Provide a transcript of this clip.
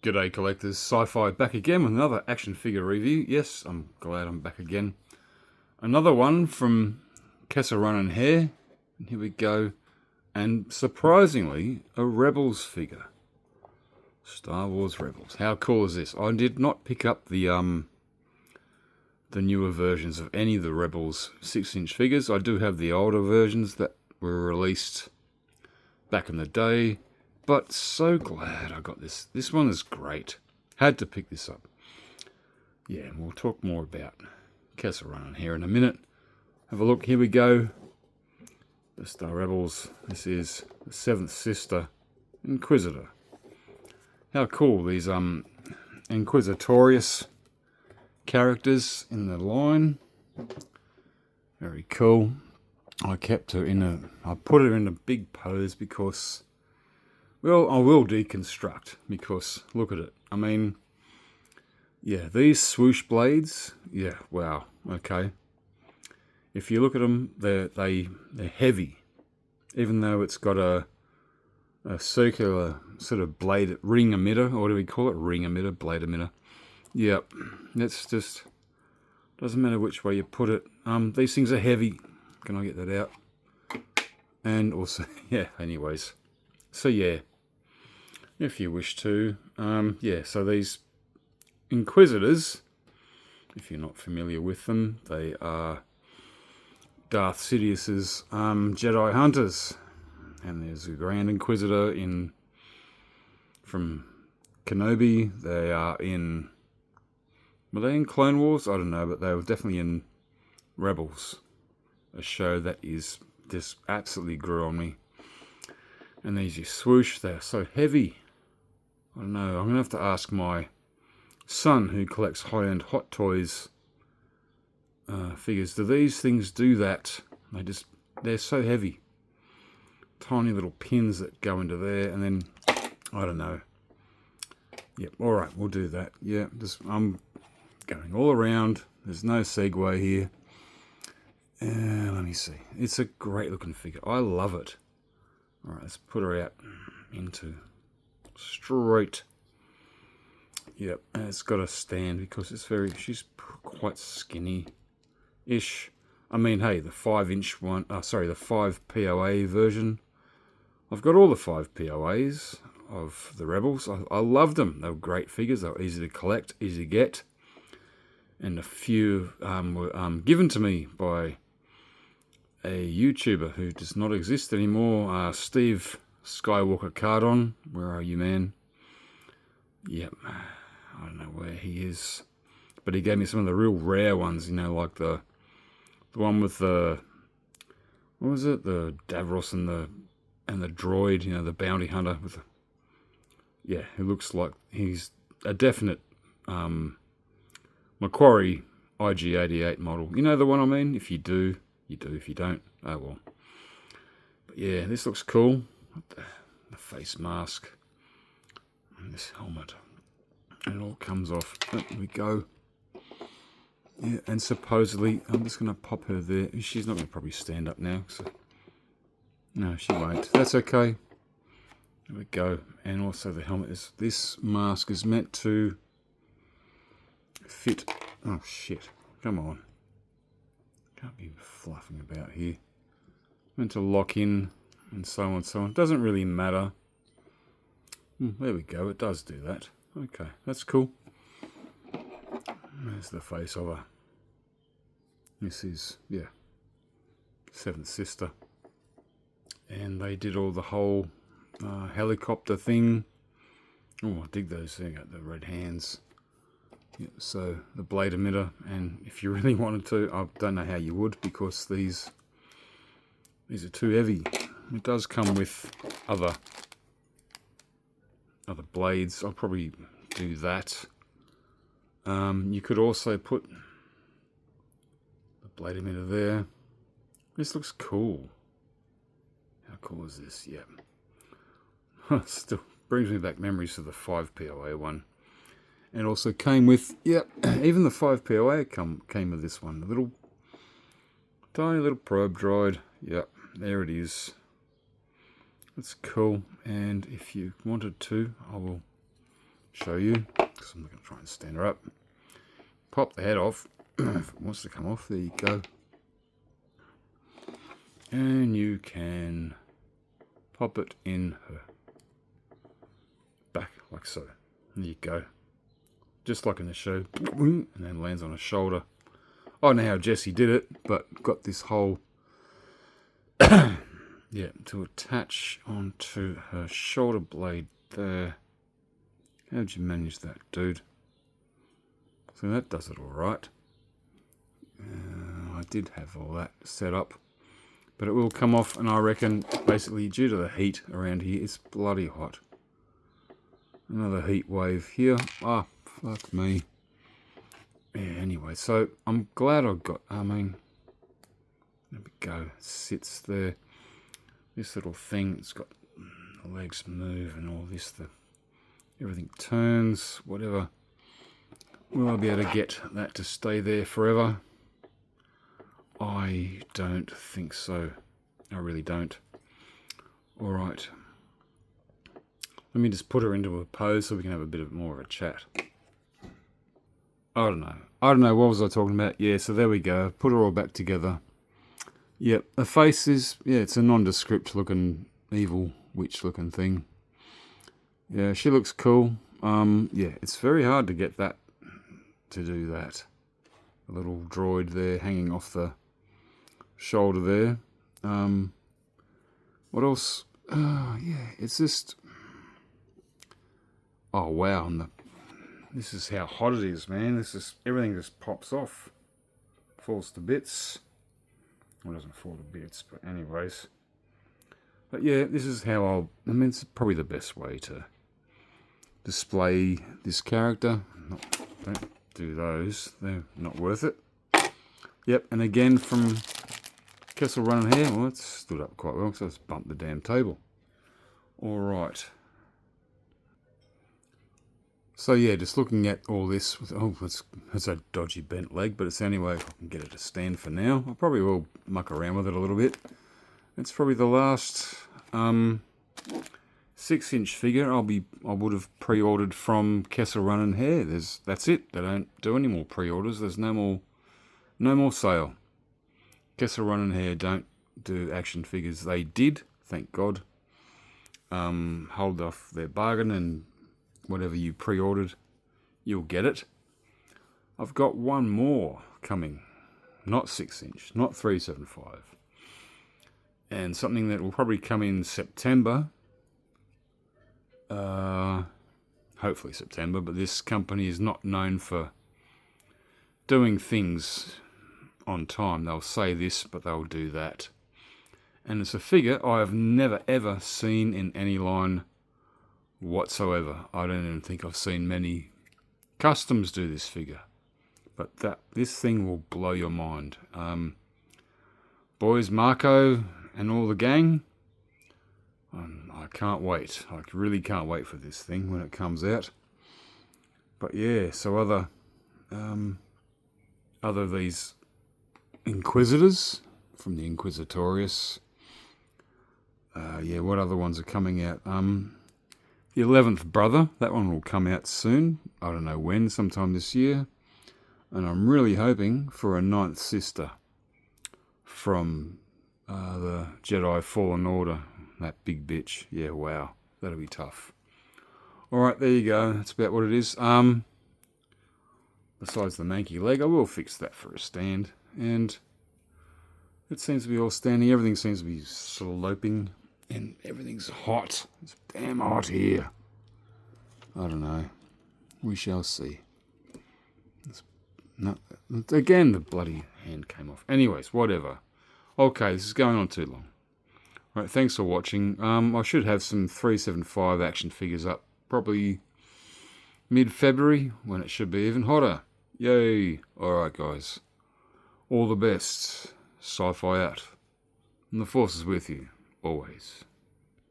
G'day collectors, Sci-Fi back again with another action figure review. Yes, I'm glad I'm back again. Another one from Run and Hair. And here we go. And surprisingly, a Rebels figure. Star Wars Rebels. How cool is this? I did not pick up the newer versions of any of the Rebels 6-inch figures. I do have the older versions that were released back in the day. But so glad I got this. This one is great. Had to pick this up. Yeah, we'll talk more about Run here in a minute. Have a look. Here we go. The Star Rebels. This is the 7th Sister Inquisitor. How cool these Inquisitorious characters in the line. Very cool. I kept her I put her in a big pose because, well, I will deconstruct because look at it. I mean, yeah, these swoosh blades, yeah, wow, okay. If you look at them, they're heavy, even though it's got a circular sort of blade ring emitter, or what do we call it? Ring emitter, blade emitter. Yep, that's just, doesn't matter which way you put it. These things are heavy. Can I get that out? And also, yeah, anyways. So yeah, if you wish to, yeah, so these Inquisitors, if you're not familiar with them, they are Darth Sidious's Jedi Hunters. And there's a Grand Inquisitor from Kenobi. They are were they in Clone Wars? I don't know, but they were definitely in Rebels, a show that just absolutely grew on me. And these you swoosh, they're so heavy. I don't know, I'm going to have to ask my son who collects high-end Hot Toys figures, do these things do that? They're so heavy. Tiny little pins that go into there, and then, I don't know. Yep, alright, we'll do that. Yeah, I'm going all around. There's no segue here. Let me see. It's a great looking figure. I love it. Alright, let's put her out into straight. Yep, and it's got a stand because she's quite skinny-ish. I mean, hey, the 5-inch one, the 5 POA version. I've got all the 5 POAs of the Rebels. I loved them. They were great figures. They were easy to collect, easy to get. And a few were given to me by a YouTuber who does not exist anymore, Steve Skywalker Cardon. Where are you, man? Yep, I don't know where he is, but he gave me some of the real rare ones, you know, like the one with the, what was it, the Davros and the droid, you know, the bounty hunter with yeah, who looks like he's a definite Macquarie IG-88 model. You know the one I mean? If you do, you do. If you don't, oh well. But yeah, this looks cool. The face mask and this helmet. And it all comes off. There we go. Yeah, and supposedly, I'm just going to pop her there. She's not going to probably stand up now. So. No, she won't. That's okay. There we go. And also the helmet is, this mask is meant to fit. Oh shit. Come on. Can't be fluffing about here. Meant to lock in and so on and so on. Doesn't really matter. There we go. It does do that. Okay, that's cool. There's the face of her. This is, yeah, 7th Sister. And they did all the whole helicopter thing. Oh, I dig those. They got the red hands. Yeah, so the blade emitter, and if you really wanted to, I don't know how you would because these are too heavy. It does come with other blades. I'll probably do that. You could also put the blade emitter there. This looks cool. How cool is this? Yeah. Still brings me back memories of the 5 POA one. And also came with, yep, even the 5 POA came with this one. The little, tiny little probe droid. Yep, there it is. That's cool. And if you wanted to, I will show you, because I'm not going to try and stand her up. Pop the head off. If it wants to come off, there you go. And you can pop it in her back, like so. There you go. Just like in the show. And then lands on her shoulder. I don't know how Jessie did it, but got this whole... yeah, to attach onto her shoulder blade there. How'd you manage that, dude? So that does it all right. I did have all that set up. But it will come off, and I reckon, basically, due to the heat around here, it's bloody hot. Another heat wave here. Ah, fuck me. Yeah, anyway, so I'm glad I got... I mean, there we go. It sits there. This little thing, it's got the legs move and all this. Everything turns, whatever. Will I be able to get that to stay there forever? I don't think so. I really don't. Alright. Let me just put her into a pose so we can have a bit more of a chat. I don't know. What was I talking about? Yeah, so there we go. Put her all back together. Yep, the face is, yeah, it's a nondescript looking, evil witch looking thing. Yeah, she looks cool. Yeah, it's very hard to get that, to do that. A little droid there hanging off the shoulder there. What else? Yeah, it's just... Oh, wow. And this is how hot it is, man. This is... Everything just pops off. Falls to bits. Well, it doesn't fall to bits, but anyways. But yeah, this is how I mean, it's probably the best way to display this character. Don't do those. They're not worth it. Yep, and again from Kessel Run here. Well, it's stood up quite well, so let's bump the damn table. Alright. So yeah, just looking at all this, oh, that's a dodgy bent leg, but it's the only way if I can get it to stand for now. I probably will muck around with it a little bit. It's probably the last 6-inch figure I would have pre-ordered from Kessel Run and Hair. That's it. They don't do any more pre-orders. There's no more sale. Kessel Run and Hair don't do action figures. They did, thank God. Hold off their bargain, and whatever you pre-ordered, you'll get it. I've got one more coming. Not 6-inch, not 375. And something that will probably come in September. Hopefully September, but this company is not known for doing things on time. They'll say this, but they'll do that. And it's a figure I have never ever seen in any line whatsoever. I don't even think I've seen many customs do this figure. But this thing will blow your mind. Boys, Marco and all the gang, I can't wait. I really can't wait for this thing when it comes out. But yeah, so other of these Inquisitors from the Inquisitorius. Yeah, what other ones are coming out? The 11th Brother, that one will come out soon. I don't know when, sometime this year. And I'm really hoping for a 9th Sister from the Jedi Fallen Order. That big bitch. Yeah, wow. That'll be tough. Alright, there you go. That's about what it is. Besides the manky leg, I will fix that for a stand. And it seems to be all standing. Everything seems to be sloping. And everything's hot. It's damn hot here. I don't know. We shall see. Again, the bloody hand came off. Anyways, whatever. Okay, this is going on too long. Right, thanks for watching. I should have some 375 action figures up probably mid-February, when it should be even hotter. Yay! Alright guys, all the best. Sci-fi out. And the Force is with you, always.